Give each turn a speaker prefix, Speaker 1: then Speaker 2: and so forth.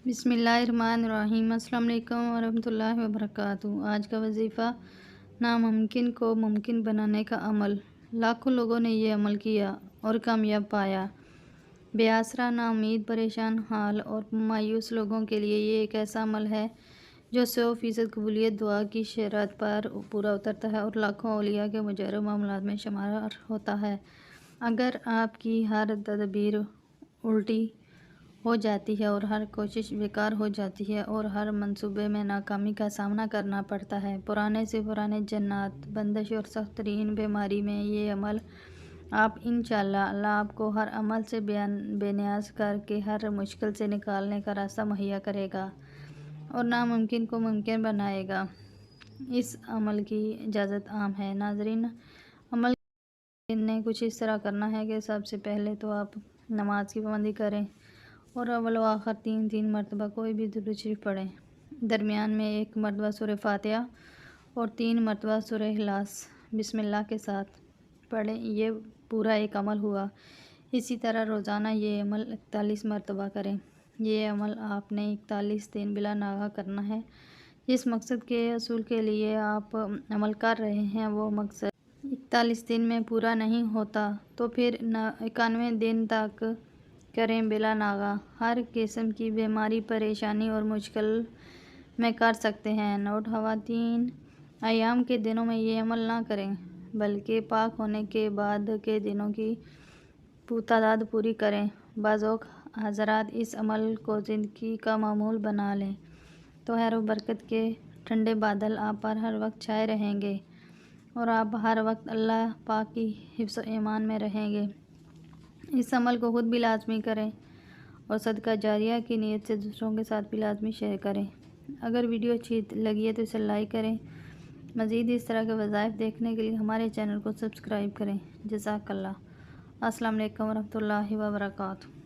Speaker 1: بسم اللہ الرحمن الرحیم۔ السلام علیکم ورحمۃ اللہ وبرکاتہ۔ آج کا وظیفہ، ناممکن کو ممکن بنانے کا عمل۔ لاکھوں لوگوں نے یہ عمل کیا اور کامیاب پایا۔ بے آسرا، نا امید، پریشان حال اور مایوس لوگوں کے لیے یہ ایک ایسا عمل ہے جو 100% قبولیت دعا کی شرط پر پورا اترتا ہے اور لاکھوں اولیاء کے مجرب معاملات میں شمار ہوتا ہے۔ اگر آپ کی ہر تدبیر الٹی ہو جاتی ہے اور ہر کوشش بیکار ہو جاتی ہے اور ہر منصوبے میں ناکامی کا سامنا کرنا پڑتا ہے، پرانے سے پرانے جنات، بندش اور سخت ترین بیماری میں یہ عمل آپ انشاءاللہ اللہ آپ کو ہر عمل سے بے نیاز کر کے ہر مشکل سے نکالنے کا راستہ مہیا کرے گا اور ناممکن کو ممکن بنائے گا۔ اس عمل کی اجازت عام ہے۔ ناظرین، عمل نے کچھ اس طرح کرنا ہے کہ سب سے پہلے تو آپ نماز کی پابندی کریں اور اول و آخر 3 مرتبہ کوئی بھی درود شریف پڑھیں۔ درمیان میں 1 مرتبہ سورہ فاتحہ اور 3 مرتبہ سورہ اخلاص بسم اللہ کے ساتھ پڑھیں۔ یہ پورا ایک عمل ہوا۔ اسی طرح روزانہ یہ عمل 41 مرتبہ کریں۔ یہ عمل آپ نے 41 دن بلا ناغہ کرنا ہے۔ جس مقصد کے حصول کے لیے آپ عمل کر رہے ہیں وہ مقصد 41 دن میں پورا نہیں ہوتا تو پھر 91 دن تک کریں بلا ناغہ۔ ہر قسم کی بیماری، پریشانی اور مشکل میں کر سکتے ہیں۔ نوٹ: خواتین ایام کے دنوں میں یہ عمل نہ کریں بلکہ پاک ہونے کے بعد کے دنوں کی تعداد پوری کریں۔ بعض اوقات حضرات اس عمل کو زندگی کا معمول بنا لیں تو خیر و برکت کے ٹھنڈے بادل آپ پر ہر وقت چھائے رہیں گے اور آپ ہر وقت اللہ پاک کی حفظ و ایمان میں رہیں گے۔ اس عمل کو خود بھی لازمی کریں اور صدقہ جاریہ کی نیت سے دوسروں کے ساتھ بھی لازمی شیئر کریں۔ اگر ویڈیو اچھی لگی ہے تو اسے لائک کریں۔ مزید اس طرح کے وظائف دیکھنے کے لیے ہمارے چینل کو سبسکرائب کریں۔ جزاک اللہ۔ السلام علیکم ورحمۃ اللہ وبرکاتہ۔